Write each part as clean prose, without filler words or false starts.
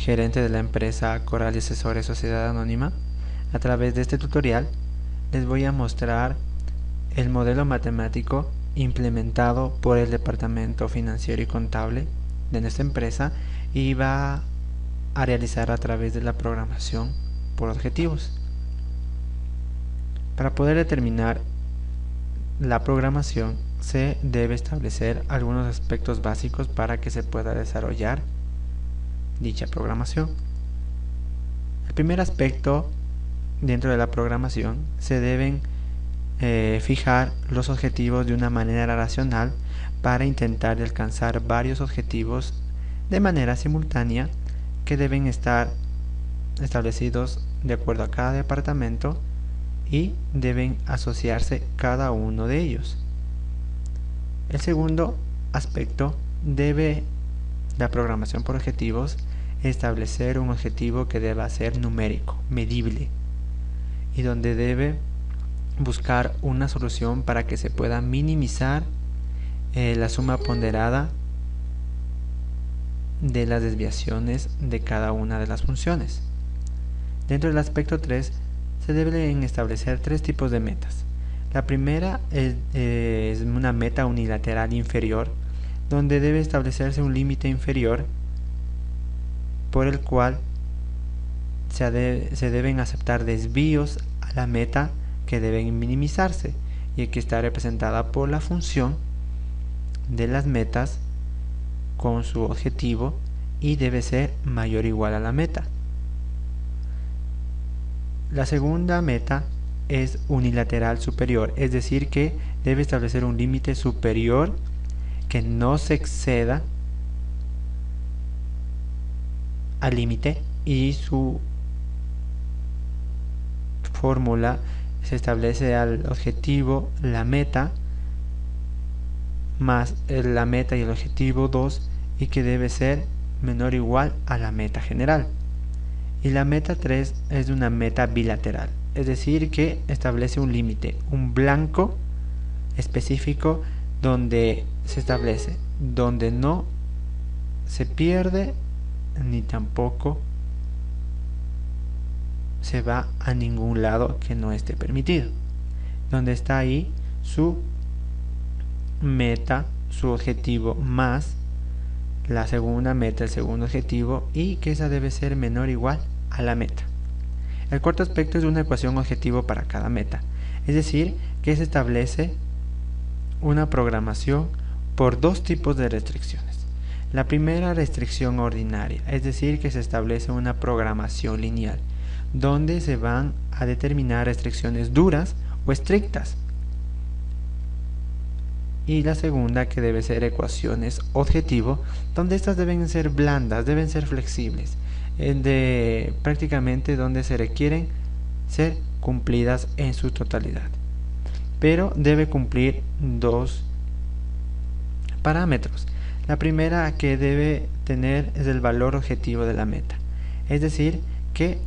gerente de la empresa Coral y Asesores Sociedad Anónima. A través de este tutorial les voy a mostrar el modelo matemático implementado por el departamento financiero y contable de nuestra empresa y va a realizar a través de la programación por objetivos. Para poder determinar la programación se debe establecer algunos aspectos básicos para que se pueda desarrollar dicha programación. El primer aspecto dentro de la programación se deben fijar los objetivos de una manera racional para intentar alcanzar varios objetivos de manera simultánea que deben estar establecidos de acuerdo a cada departamento y deben asociarse cada uno de ellos. El segundo aspecto debe la programación por objetivos establecer un objetivo que deba ser numérico, medible, y donde debe buscar una solución para que se pueda minimizar la suma ponderada de las desviaciones de cada una de las funciones. Dentro del aspecto 3 se deben establecer tres tipos de metas. La primera es una meta unilateral inferior, donde debe establecerse un límite inferior por el cual se deben aceptar desvíos a la meta que deben minimizarse y que está representada por la función de las metas con su objetivo y debe ser mayor o igual a la meta. La segunda meta es unilateral superior, es decir que debe establecer un límite superior que no se exceda al límite y su fórmula se establece al objetivo la meta más la meta y el objetivo 2 y que debe ser menor o igual a la meta general. Y la meta 3 es una meta bilateral, es decir que establece un límite, un blanco específico donde se establece, donde no se pierde ni tampoco se va a ningún lado que no esté permitido, donde está ahí su meta, su objetivo más la segunda meta, el segundo objetivo, y que esa debe ser menor o igual a la meta. El cuarto aspecto es una ecuación objetivo para cada meta, es decir que se establece una programación por dos tipos de restricciones. La primera, restricción ordinaria, es decir que se establece una programación lineal donde se van a determinar restricciones duras o estrictas. Y la segunda, que debe ser ecuaciones objetivo, donde estas deben ser blandas, deben ser flexibles, prácticamente donde se requieren ser cumplidas en su totalidad. Pero debe cumplir dos parámetros. La primera que debe tener es el valor objetivo de la meta, es decir que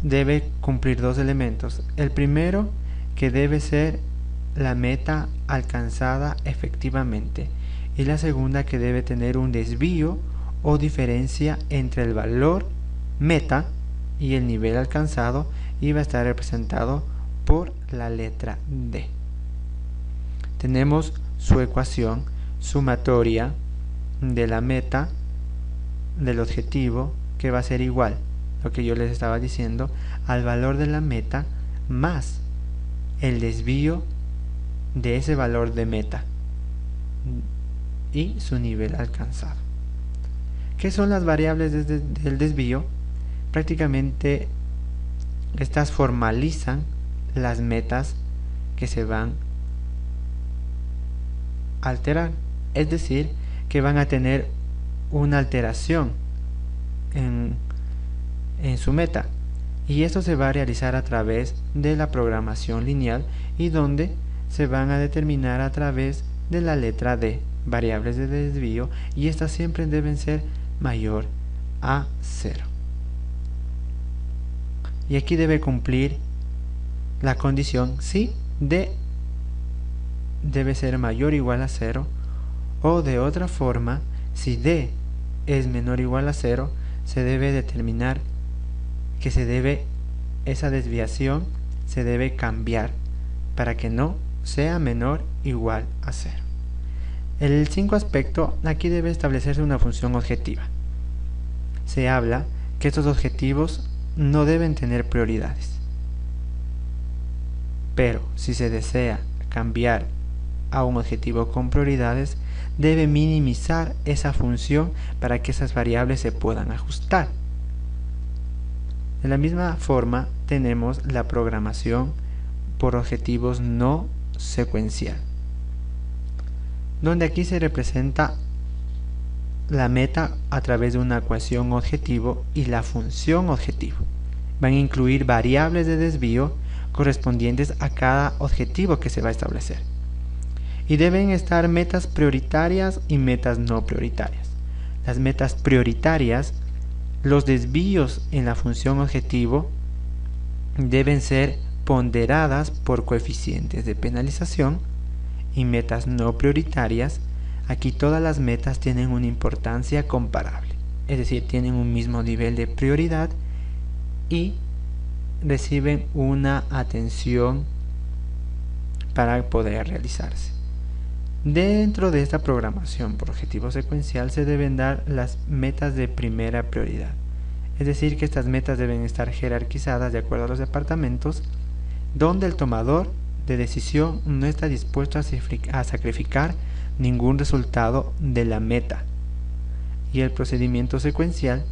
debe cumplir dos elementos. El primero, que debe ser la meta alcanzada efectivamente, y la segunda, que debe tener un desvío o diferencia entre el valor meta y el nivel alcanzado, y va a estar representado por la letra D. Tenemos su ecuación sumatoria de la meta del objetivo, que va a ser igual, lo que yo les estaba diciendo, al valor de la meta más el desvío de ese valor de meta y su nivel alcanzado. ¿Qué son las variables del desvío? Prácticamente estas formalizan las metas que se van a alterar, es decir que van a tener una alteración en su meta, y esto se va a realizar a través de la programación lineal y donde se van a determinar a través de la letra D, variables de desvío, y estas siempre deben ser mayor a 0. Y aquí debe cumplir la condición si D debe ser mayor o igual a 0, o de otra forma, si D es menor o igual a 0, se debe determinar que esa desviación se debe cambiar para que no sea menor o igual a 0. El 5 aspecto, aquí debe establecerse una función objetiva. Se habla que estos objetivos no deben tener prioridades. Pero si se desea cambiar a un objetivo con prioridades, debe minimizar esa función para que esas variables se puedan ajustar. De la misma forma, tenemos la programación por objetivos no secuencial, donde aquí se representa la meta a través de una ecuación objetivo y la función objetivo. Van a incluir variables de desvío correspondientes a cada objetivo que se va a establecer. Y deben estar metas prioritarias y metas no prioritarias. Las metas prioritarias, los desvíos en la función objetivo deben ser ponderadas por coeficientes de penalización, y metas no prioritarias, aquí todas las metas tienen una importancia comparable, es decir, tienen un mismo nivel de prioridad y reciben una atención para poder realizarse. Dentro de esta programación por objetivo secuencial se deben dar las metas de primera prioridad, es decir, que estas metas deben estar jerarquizadas de acuerdo a los departamentos, donde el tomador de decisión no está dispuesto a sacrificar ningún resultado de la meta. Y el procedimiento secuencial,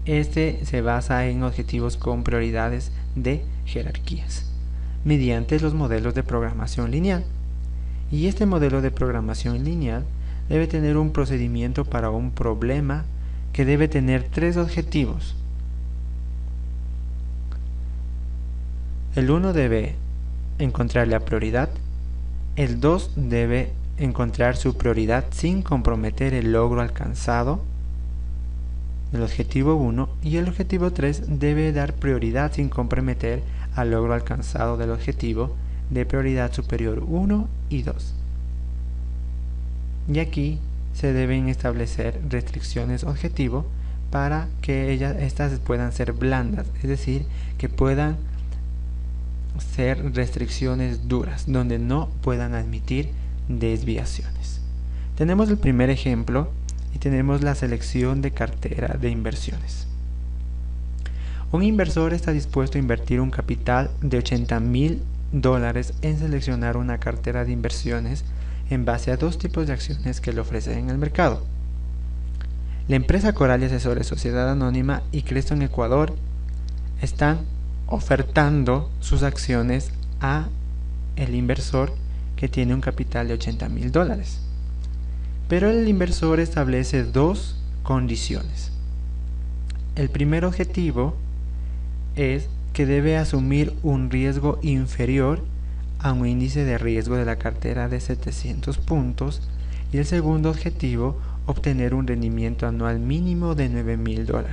se basa en objetivos con prioridades de jerarquías, mediante los modelos de programación lineal. Y este modelo de programación lineal debe tener un procedimiento para un problema que debe tener 3 objetivos. El 1 debe encontrar la prioridad, el 2 debe encontrar su prioridad sin comprometer el logro alcanzado del objetivo 1, y el objetivo 3 debe dar prioridad sin comprometer al logro alcanzado del objetivo de prioridad superior 1 y 2. Y aquí se deben establecer restricciones objetivo para que estas puedan ser blandas, es decir, que puedan ser restricciones duras, donde no puedan admitir desviaciones. Tenemos el primer ejemplo y tenemos la selección de cartera de inversiones. Un inversor está dispuesto a invertir un capital de $80,000 en seleccionar una cartera de inversiones en base a 2 tipos de acciones que le ofrecen en el mercado. La empresa Coral y Asesores Sociedad Anónima y Creston Ecuador están ofertando sus acciones a el inversor que tiene un capital de $80,000. Pero el inversor establece 2 condiciones. El primer objetivo es que debe asumir un riesgo inferior a un índice de riesgo de la cartera de 700 puntos, y el segundo objetivo, obtener un rendimiento anual mínimo de $9,000.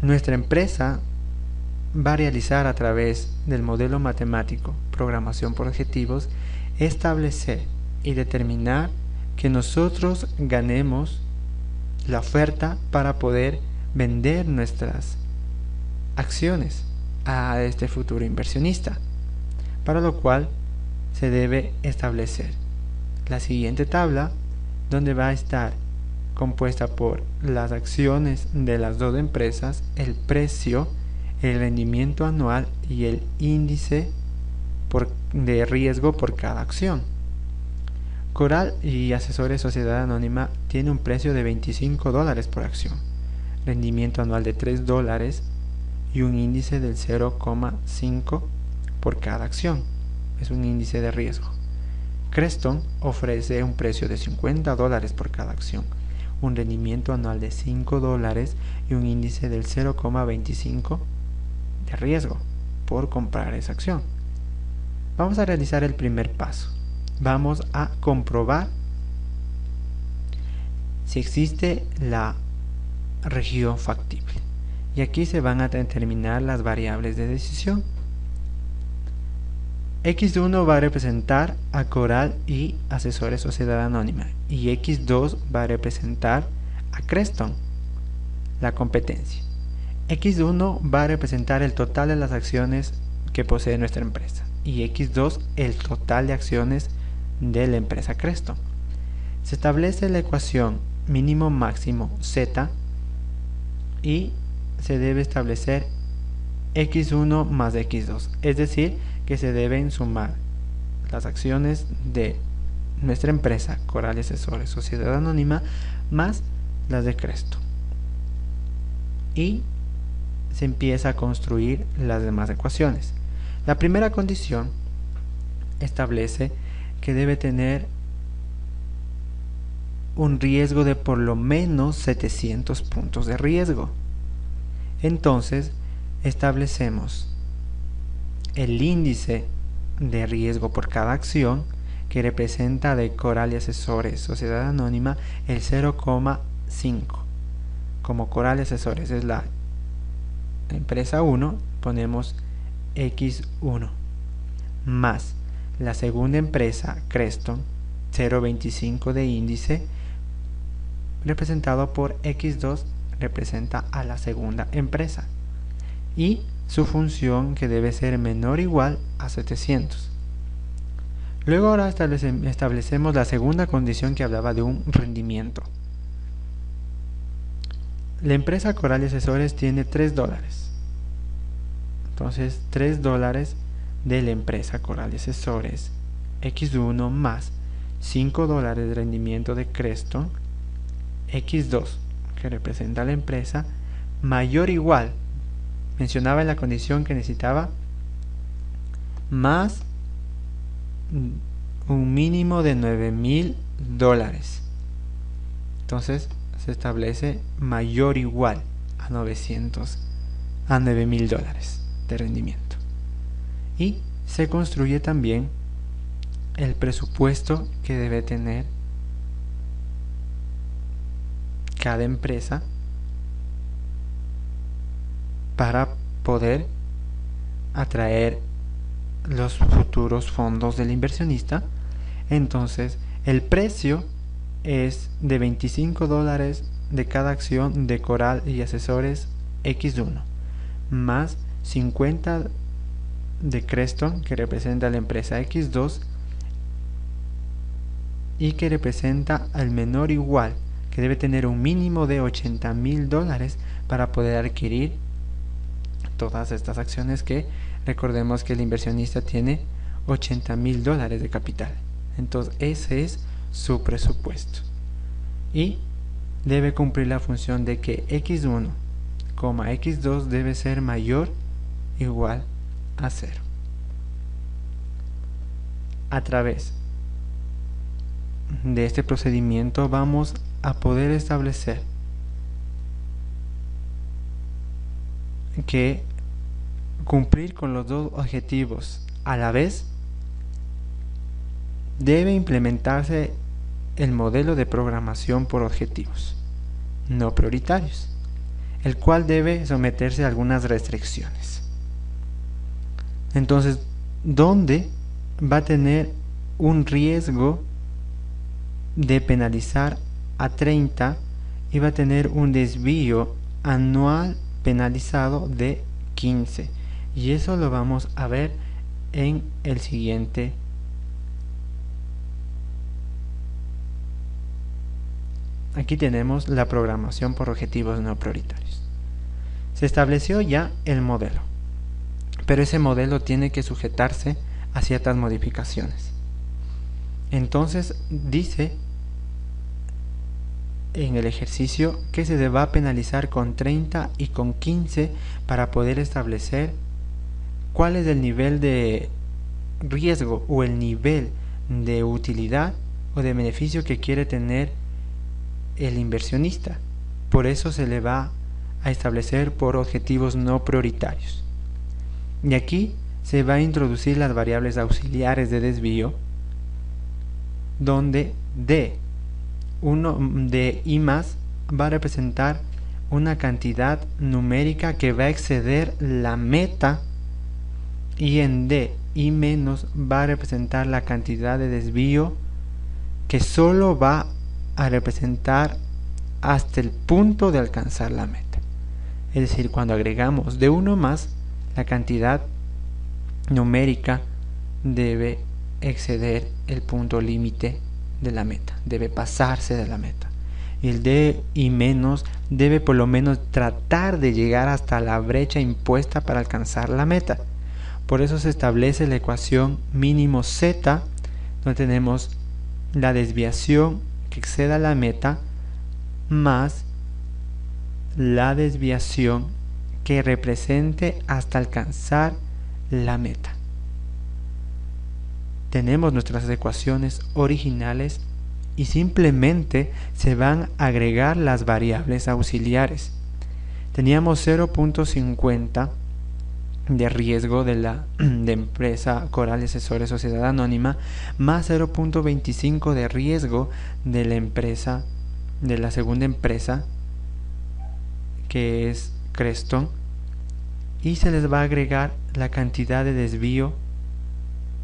Nuestra empresa va a realizar, a través del modelo matemático programación por objetivos, establecer y determinar que nosotros ganemos la oferta para poder vender nuestras acciones a este futuro inversionista, para lo cual se debe establecer la siguiente tabla, donde va a estar compuesta por las acciones de las 2 empresas, el precio, el rendimiento anual y el índice de riesgo por cada acción. Coral y Asesores Sociedad Anónima tiene un precio de $25 por acción, rendimiento anual de $3 y un índice del 0,5 por cada acción. Es un índice de riesgo. Creston ofrece un precio de $50 por cada acción, un rendimiento anual de $5 y un índice del 0,25 de riesgo por comprar esa acción. Vamos a realizar el primer paso. Vamos a comprobar si existe la región factible. Y aquí se van a determinar las variables de decisión. X1 va a representar a Coral y Asesores Sociedad Anónima, y X2 va a representar a Creston. la competencia. X1 va a representar el total de las acciones que posee nuestra empresa y X2 el total de acciones de la empresa Creston. Se establece la ecuación mínimo máximo Z y se debe establecer X1 más X2, es decir, que se deben sumar las acciones de nuestra empresa Coral y Asesores Sociedad Anónima más las de Creston, y se empieza a construir las demás ecuaciones. La primera condición establece que debe tener un riesgo de por lo menos 700 puntos de riesgo. Entonces establecemos el índice de riesgo por cada acción, que representa de Coral y Asesores Sociedad Anónima el 0,5. Como Coral y Asesores es la empresa 1, ponemos X1 más la segunda empresa Creston 0,25 de índice, representado por X2, representa a la segunda empresa y su función, que debe ser menor o igual a 700. Luego ahora establecemos la segunda condición, que hablaba de un rendimiento. La empresa Coral y Asesores tiene $3. Entonces $3 de la empresa Coral y Asesores X1 más $5 de rendimiento de Creston X2, que representa a la empresa, mayor o igual, mencionaba en la condición que necesitaba más un mínimo de $9,000. Entonces se establece mayor o igual a $9,000 de rendimiento, y se construye también el presupuesto que debe tener cada empresa para poder atraer los futuros fondos del inversionista. Entonces el precio es de $25 de cada acción de Coral y Asesores X1 más 50 de Creston, que representa a la empresa X2 y que representa al menor o igual, que debe tener un mínimo de $80,000 para poder adquirir todas estas acciones, que recordemos que el inversionista tiene $80,000 de capital. Entonces ese es su presupuesto y debe cumplir la función de que X1, X2 debe ser mayor o igual a 0. A través de este procedimiento vamos a poder establecer que cumplir con los dos objetivos a la vez debe implementarse el modelo de programación por objetivos no prioritarios, el cual debe someterse a algunas restricciones. Entonces, ¿dónde va a tener un riesgo de penalizar a 30 y va a tener un desvío anual penalizado de 15? Y eso lo vamos a ver en el siguiente Aquí tenemos la programación por objetivos no prioritarios. Se estableció ya el modelo, pero ese modelo tiene que sujetarse a ciertas modificaciones. Entonces dice en el ejercicio que se va a penalizar con 30 y con 15 para poder establecer cuál es el nivel de riesgo o el nivel de utilidad o de beneficio que quiere tener el inversionista. Por eso se le va a establecer por objetivos no prioritarios. Y aquí se va a introducir las variables auxiliares de desvío, donde D I más va a representar una cantidad numérica que va a exceder la meta, y en D I menos va a representar la cantidad de desvío que solo va a representar hasta el punto de alcanzar la meta. Es decir, cuando agregamos de uno más, la cantidad numérica debe exceder el punto límite de la meta, debe pasarse de la meta. Y el de y menos debe por lo menos tratar de llegar hasta la brecha impuesta para alcanzar la meta. Por eso se establece la ecuación mínimo z, donde tenemos la desviación que exceda la meta más la desviación que represente hasta alcanzar la meta. Tenemos nuestras ecuaciones originales y simplemente se van a agregar las variables auxiliares. Teníamos 0.50 de riesgo de empresa Coral Asesores Sociedad Anónima más 0.25 de riesgo de la empresa, de la segunda empresa, que es Creston, y se les va a agregar la cantidad de desvío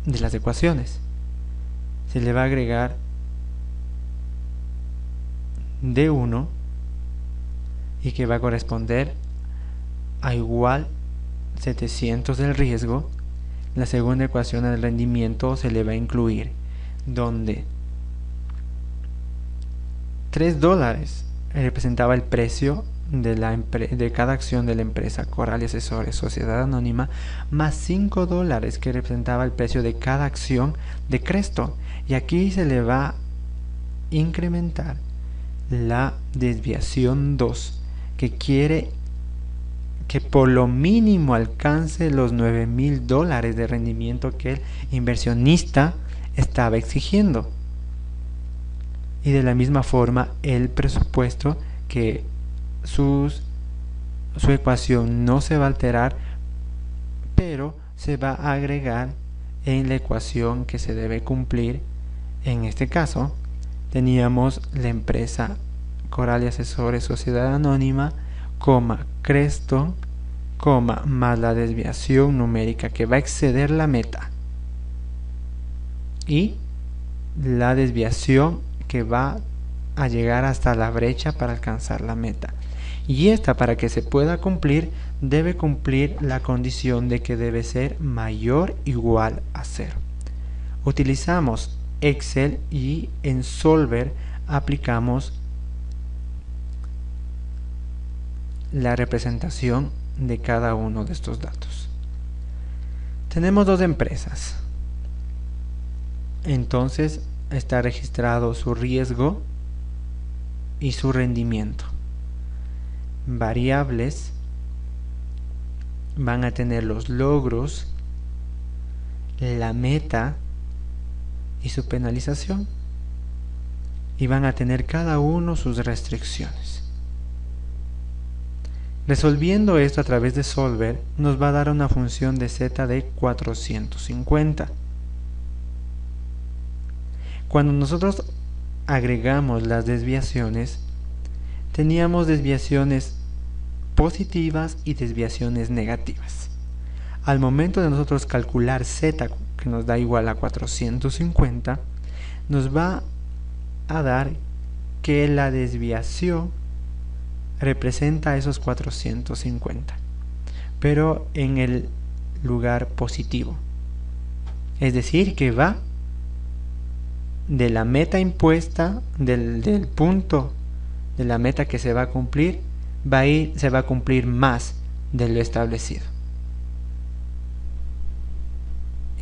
de las ecuaciones. Se le va a agregar D1 y que va a corresponder a igual 700 del riesgo. La segunda ecuación del rendimiento se le va a incluir donde $3 representaba el precio de cada acción de la empresa Coral Asesores Sociedad Anónima, más $5 que representaba el precio de cada acción de Creston, y aquí se le va a incrementar la desviación 2, que quiere que por lo mínimo alcance los $9,000 de rendimiento que el inversionista estaba exigiendo. Y de la misma forma el presupuesto, que su ecuación no se va a alterar, pero se va a agregar en la ecuación que se debe cumplir. En este caso teníamos la empresa Coral Asesores Sociedad Anónima, Creston, más la desviación numérica que va a exceder la meta y la desviación que va a llegar hasta la brecha para alcanzar la meta. Y esta, para que se pueda cumplir, debe cumplir la condición de que debe ser mayor o igual a 0. Utilizamos Excel y en Solver aplicamos la representación de cada uno de estos datos. Tenemos dos empresas, entonces está registrado su riesgo y su rendimiento. Variables van a tener los logros, la meta y su penalización, y van a tener cada uno sus restricciones. Resolviendo esto a través de Solver nos va a dar una función de z de 450. Cuando nosotros agregamos las desviaciones, teníamos desviaciones positivas y desviaciones negativas. Al momento de nosotros calcular z, que nos da igual a 450, nos va a dar que la desviación representa esos 450, pero en el lugar positivo. Es decir, que va de la meta impuesta, del punto de la meta que se va a cumplir, se va a cumplir más de lo establecido.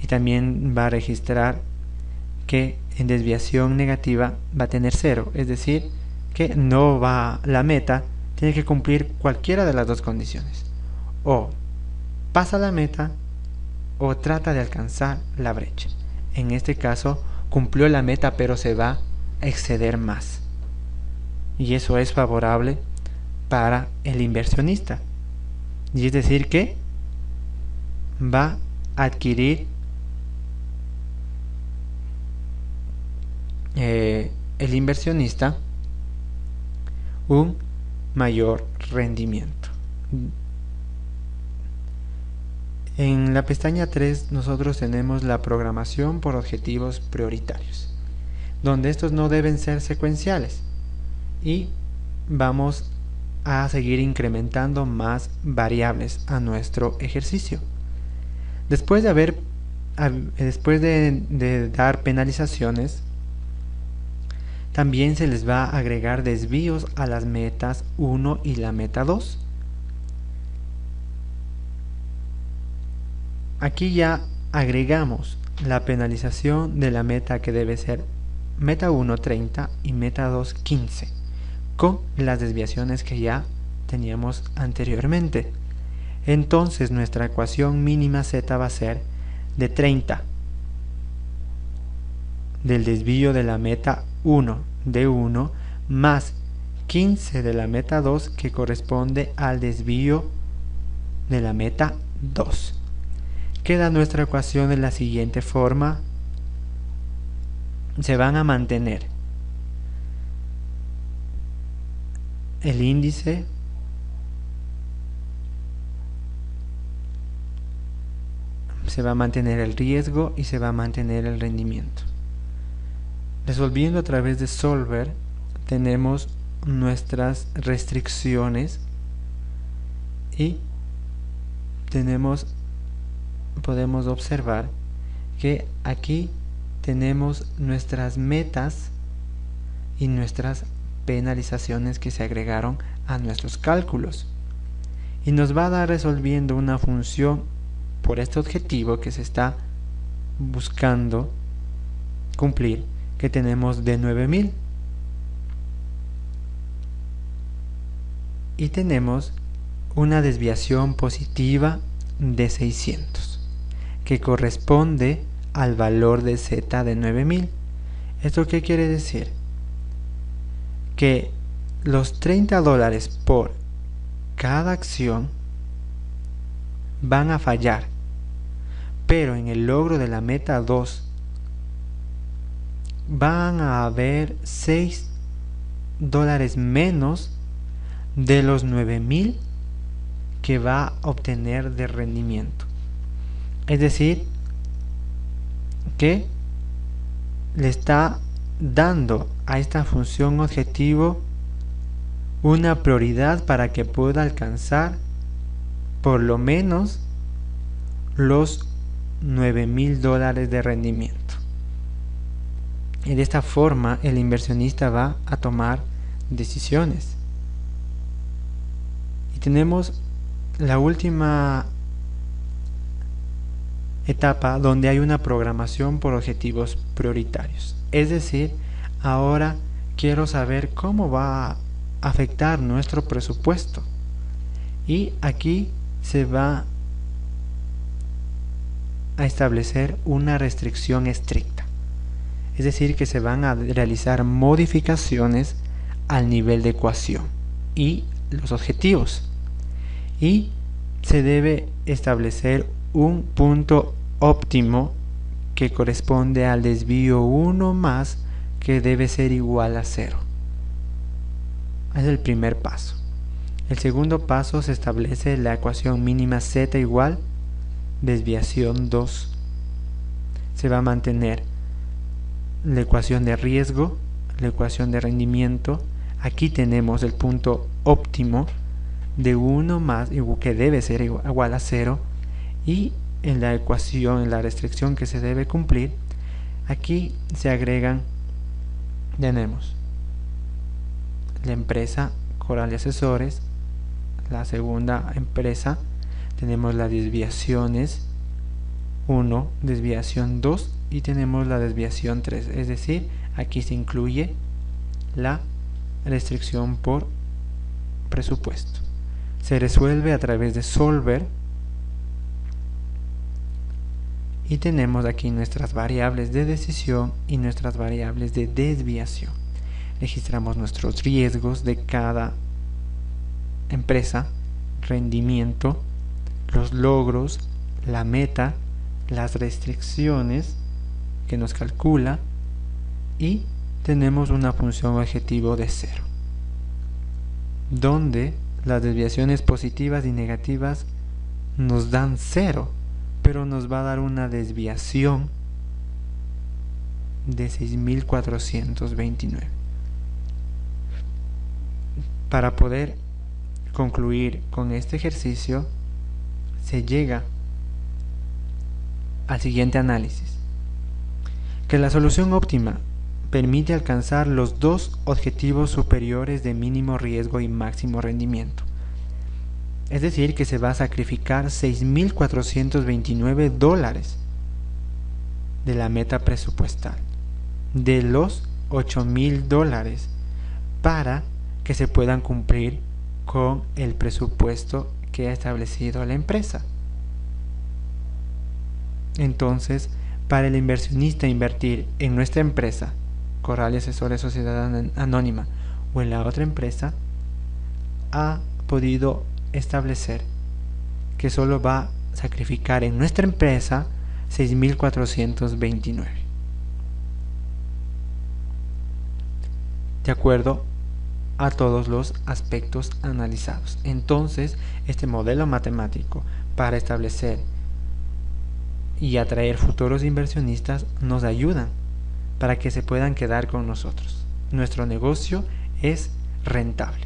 Y también va a registrar que en desviación negativa va a tener 0, es decir, que no va, la meta tiene que cumplir cualquiera de las dos condiciones: o pasa la meta o trata de alcanzar la brecha. En este caso cumplió la meta, pero se va a exceder más, y eso es favorable para el inversionista, y es decir que va a adquirir el inversionista un mayor rendimiento. En la pestaña 3 nosotros tenemos la programación por objetivos prioritarios, donde estos no deben ser secuenciales, y vamos a seguir incrementando más variables a nuestro ejercicio. Después de dar penalizaciones, también se les va a agregar desvíos a las metas 1 y la meta 2. Aquí ya agregamos la penalización de la meta que debe ser meta 1 30 y meta 2 15 con las desviaciones que ya teníamos anteriormente. Entonces nuestra ecuación mínima z va a ser de 30 del desvío de la meta 1 de 1 más 15 de la meta 2 que corresponde al desvío de la meta 2. Queda nuestra ecuación de la siguiente forma. Se van a mantener el índice se va a mantener el riesgo y se va a mantener el rendimiento. Resolviendo a través de Solver tenemos nuestras restricciones y podemos observar que aquí tenemos nuestras metas y nuestras penalizaciones que se agregaron a nuestros cálculos y nos va a dar resolviendo una función por este objetivo que se está buscando cumplir, que tenemos de 9000 y tenemos una desviación positiva de 600 que corresponde al valor de z de 9000. ¿Esto qué quiere decir? Que los $30 por cada acción van a fallar, pero en el logro de la meta 2 van a haber $6 menos de los 9000 que va a obtener de rendimiento. Es decir, que le está dando a esta función objetivo una prioridad para que pueda alcanzar por lo menos los $9000 de rendimiento. Y de esta forma el inversionista va a tomar decisiones. Y tenemos la última etapa donde hay una programación por objetivos prioritarios. Es decir, ahora quiero saber cómo va a afectar nuestro presupuesto. Y aquí se va a establecer una restricción estricta. Es decir, que se van a realizar modificaciones al nivel de ecuación y los objetivos. Y se debe establecer un punto óptimo que corresponde al desvío 1 más, que debe ser igual a 0. Es el primer paso. El segundo paso se establece la ecuación mínima z igual desviación 2. Se va a mantener la ecuación de riesgo, la ecuación de rendimiento. Aquí tenemos el punto óptimo de 1 más, que debe ser igual a 0, y en la ecuación, en la restricción que se debe cumplir, aquí se agregan, tenemos la empresa Coral y Asesores, la segunda empresa, tenemos las desviaciones 1, desviación 2 y tenemos la desviación 3, es decir, aquí se incluye la restricción por presupuesto. Se resuelve a través de Solver y tenemos aquí nuestras variables de decisión y nuestras variables de desviación. Registramos nuestros riesgos de cada empresa, rendimiento, los logros, la meta, las restricciones que nos calcula y tenemos una función objetivo de 0, donde las desviaciones positivas y negativas nos dan 0, pero nos va a dar una desviación de 6429. Para poder concluir con este ejercicio, se llega al siguiente análisis: que la solución óptima permite alcanzar los dos objetivos superiores de mínimo riesgo y máximo rendimiento. Es decir, que se va a sacrificar $6.429 de la meta presupuestal, de los $8.000, para que se puedan cumplir con el presupuesto que ha establecido la empresa. Entonces, para el inversionista invertir en nuestra empresa, Corral y Asesores Sociedad Anónima, o en la otra empresa, ha podido establecer que solo va a sacrificar en nuestra empresa $6.429, de acuerdo a todos los aspectos analizados. Entonces, este modelo matemático para establecer y atraer futuros inversionistas nos ayudan para que se puedan quedar con nosotros. Nuestro negocio es rentable.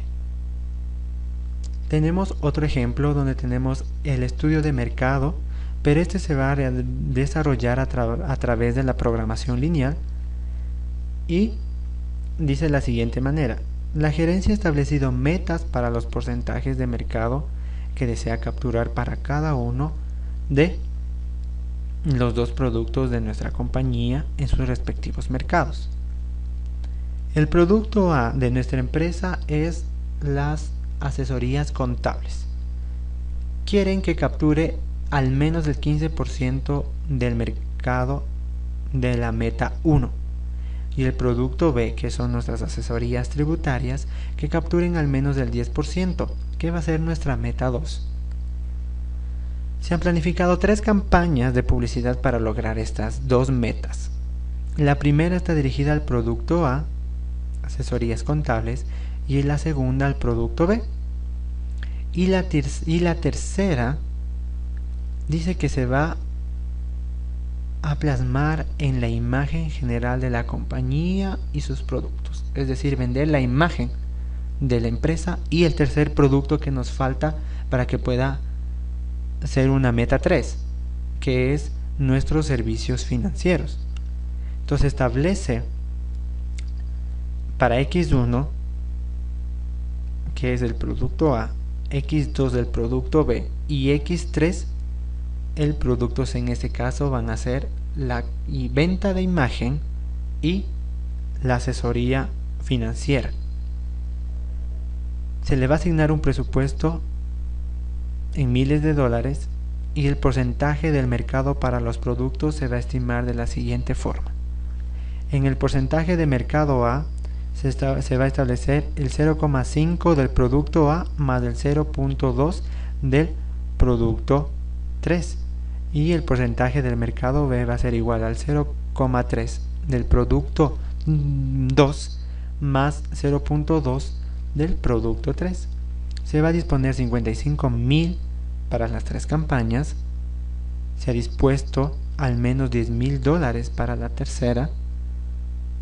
Tenemos otro ejemplo donde tenemos el estudio de mercado, pero este se va a desarrollar a través de la programación lineal, y dice de la siguiente manera: la gerencia ha establecido metas para los porcentajes de mercado que desea capturar para cada uno de los dos productos de nuestra compañía en sus respectivos mercados. El producto A de nuestra empresa es las asesorías contables. Quieren que capture al menos el 15% del mercado de la meta 1. Y el producto B, que son nuestras asesorías tributarias, que capturen al menos el 10%, que va a ser nuestra meta 2. Se han planificado 3 campañas de publicidad para lograr estas dos metas. La primera está dirigida al producto A, asesorías contables, y la segunda al producto B. Y la tercera dice que se va a plasmar en la imagen general de la compañía y sus productos, es decir, vender la imagen de la empresa y el tercer producto que nos falta para que pueda ser una meta 3, que es nuestros servicios financieros. Entonces establece para X1, que es el producto A, X2 del producto B y X3 el productos en este caso van a ser la venta de imagen y la asesoría financiera. Se le va a asignar un presupuesto en miles de dólares y el porcentaje del mercado para los productos se va a estimar de la siguiente forma: en el porcentaje de mercado A se va a establecer el 0,5 del producto A más el 0,2 del producto 3, y el porcentaje del mercado B va a ser igual al 0,3 del producto 2 más 0,2 del producto 3. Se va a disponer $55.000 para las 3 campañas. Se ha dispuesto al menos $10.000 para la tercera.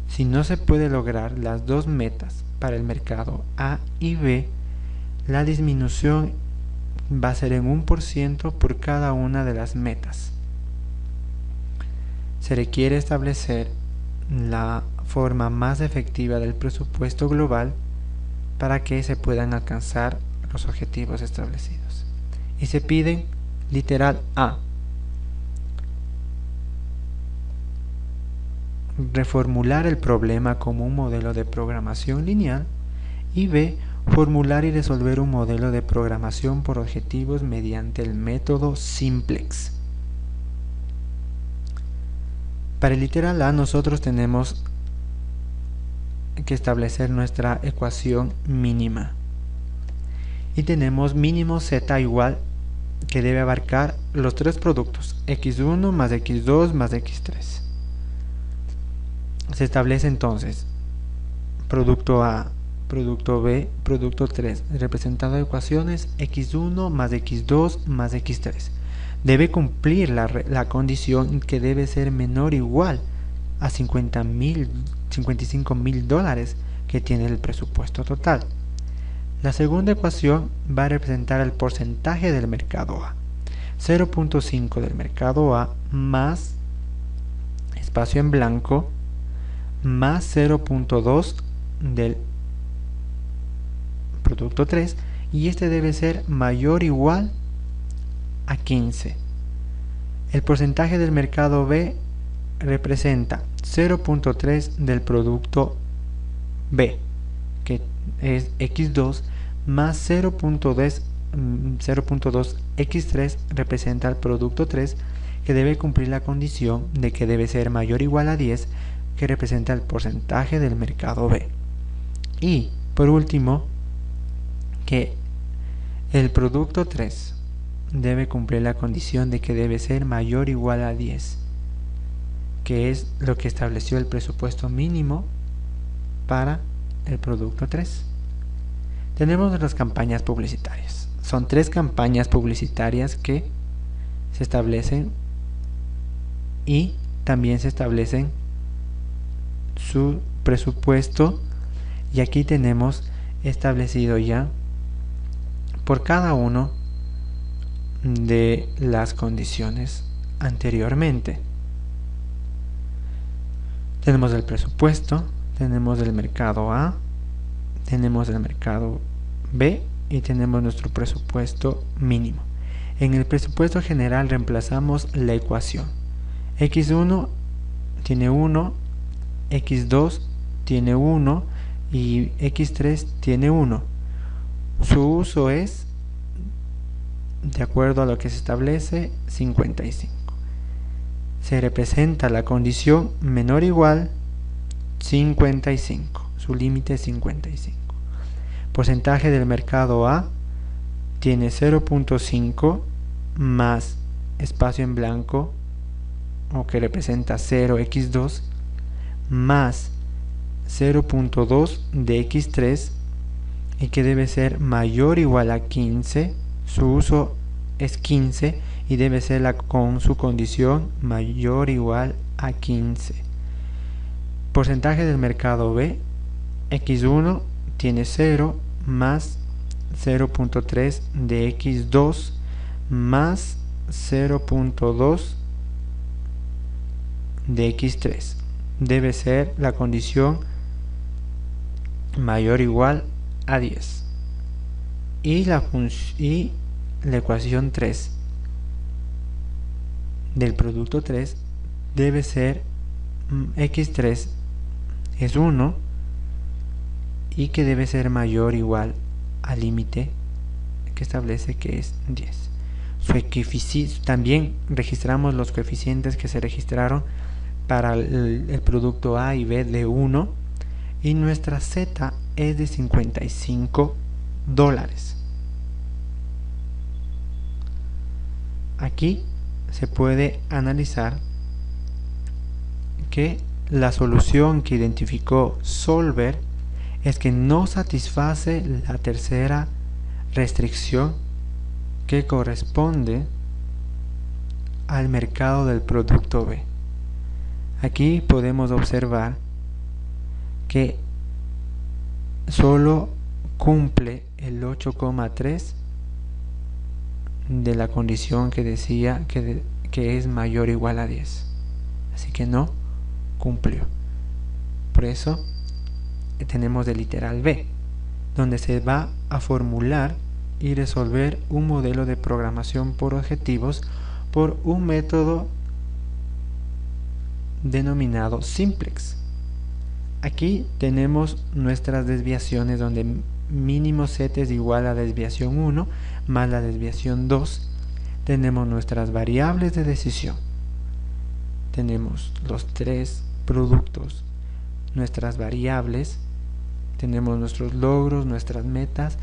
Si no se puede lograr las dos metas para el mercado A y B, la disminución va a ser en 1% por cada una de las metas. Se requiere establecer la forma más efectiva del presupuesto global para que se puedan alcanzar los objetivos establecidos. Y se piden literal A: reformular el problema como un modelo de programación lineal, y B: formular y resolver un modelo de programación por objetivos mediante el método Simplex. Para el literal A nosotros tenemos que establecer nuestra ecuación mínima y tenemos mínimo z igual, que debe abarcar los 3 productos x1 más x2 más x3. Se establece entonces producto A, producto B, producto 3, representado en ecuaciones x1 más x2 más x3. Debe cumplir la condición que debe ser menor o igual a $55.000 que tiene el presupuesto total. La segunda ecuación va a representar el porcentaje del mercado A. 0.5 del mercado A más espacio en blanco más 0.2 del producto 3, y este debe ser mayor o igual a 15. El porcentaje del mercado B representa 0.3 del producto B, que es X2, más 0.2 X3 representa el producto 3, que debe cumplir la condición de que debe ser mayor o igual a 10, que representa el porcentaje del mercado B. Y por último, que el producto 3 debe cumplir la condición de que debe ser mayor o igual a 10, que es lo que estableció el presupuesto mínimo para el producto 3. Tenemos las campañas publicitarias. Son 3 campañas publicitarias que se establecen, y también se establecen su presupuesto, y aquí tenemos establecido ya por cada uno de las condiciones anteriormente. Tenemos el presupuesto, tenemos el mercado A, tenemos el mercado B y tenemos nuestro presupuesto mínimo. En el presupuesto general reemplazamos la ecuación. X1 tiene 1, X2 tiene 1 y X3 tiene 1. Su uso es, de acuerdo a lo que se establece, 55. Se representa la condición menor o igual 55. Su límite es 55. Porcentaje del mercado A tiene 0.5 más espacio en blanco, o que representa 0x2, más 0.2 de x3, y que debe ser mayor o igual a 15. Su uso es 15 y debe ser con su condición mayor o igual a 15. Porcentaje del mercado B, x1 tiene 0 más 0.3 de x2 más 0.2 de x3. Debe ser la condición mayor o igual a 10. Y la ecuación 3 del producto 3 debe ser x3 es 1 y que debe ser mayor o igual al límite que establece que es 10. También registramos los coeficientes que se registraron para el producto A y B de 1, y nuestra Z es de $55. Aquí se puede analizar que la solución que identificó Solver es que no satisface la tercera restricción, que corresponde al mercado del producto B. Aquí podemos observar que solo cumple el 8,3 de la condición que decía que es mayor o igual a 10. Así que no cumplió. Por eso tenemos el literal B, donde se va a formular y resolver un modelo de programación por objetivos por un método denominado simplex. Aquí tenemos nuestras desviaciones, donde mínimo z es igual a desviación 1 más la desviación 2. Tenemos nuestras variables de decisión, tenemos los 3 productos, nuestras variables, tenemos nuestros logros, nuestras metas,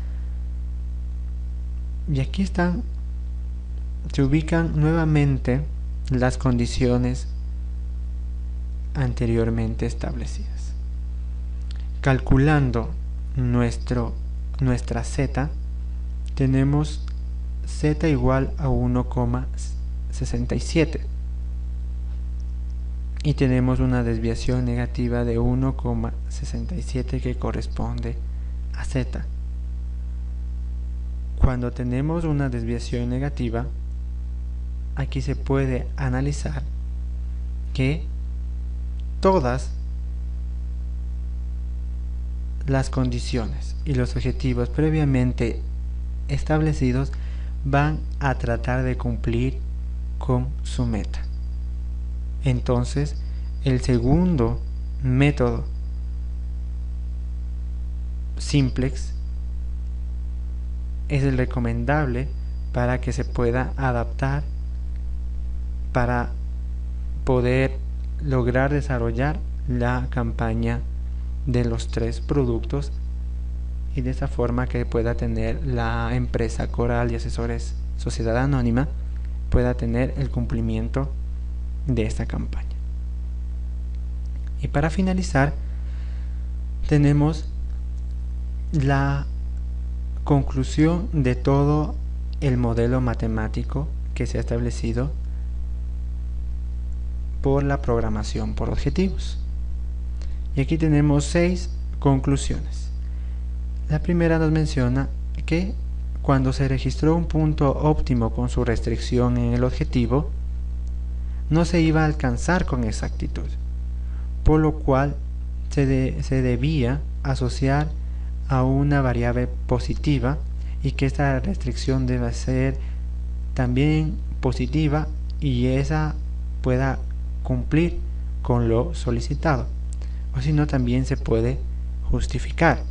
y aquí se ubican nuevamente las condiciones anteriormente establecidas. Calculando nuestra z, tenemos z igual a 1,67 y tenemos una desviación negativa de 1,67 que corresponde a z. cuando tenemos una desviación negativa, aquí se puede analizar que todas las condiciones y los objetivos previamente establecidos van a tratar de cumplir con su meta. Entonces, el segundo método simplex es el recomendable para que se pueda adaptar para poder lograr desarrollar la campaña de los 3 productos y de esa forma que pueda tener la empresa Coral y Asesores Sociedad Anónima pueda tener el cumplimiento de esta campaña. Y para finalizar tenemos la conclusión de todo el modelo matemático que se ha establecido por la programación por objetivos. Y aquí tenemos 6 conclusiones. La primera nos menciona que cuando se registró un punto óptimo con su restricción en el objetivo, no se iba a alcanzar con exactitud, por lo cual se debía asociar a una variable positiva y que esta restricción debe ser también positiva y esa pueda cumplir con lo solicitado, o si no también se puede justificar.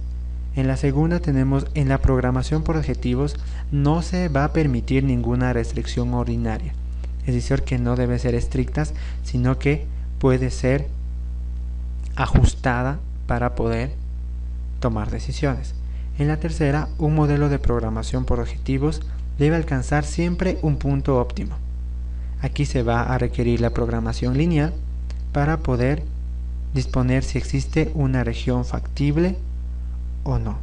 En la segunda tenemos en la programación por objetivos no se va a permitir ninguna restricción ordinaria, es decir que no debe ser estrictas, sino que puede ser ajustada para poder tomar decisiones. En la tercera, un modelo de programación por objetivos debe alcanzar siempre un punto óptimo. Aquí se va a requerir la programación lineal para poder disponer si existe una región factible o no.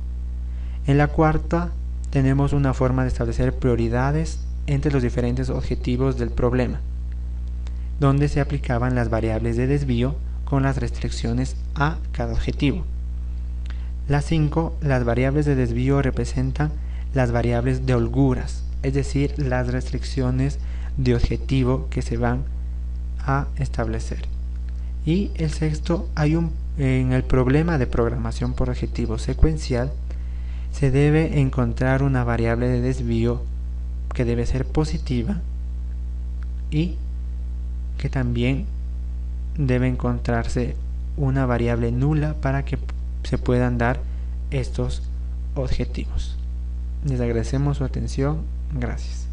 En la cuarta, tenemos una forma de establecer prioridades entre los diferentes objetivos del problema, donde se aplicaban las variables de desvío con las restricciones a cada objetivo. La 5, las variables de desvío representan las variables de holguras, es decir, las restricciones de objetivo que se van a establecer. Y el sexto, en el problema de programación por objetivo secuencial, se debe encontrar una variable de desvío que debe ser positiva y que también debe encontrarse una variable nula para que se puedan dar estos objetivos. Les agradecemos su atención. Gracias.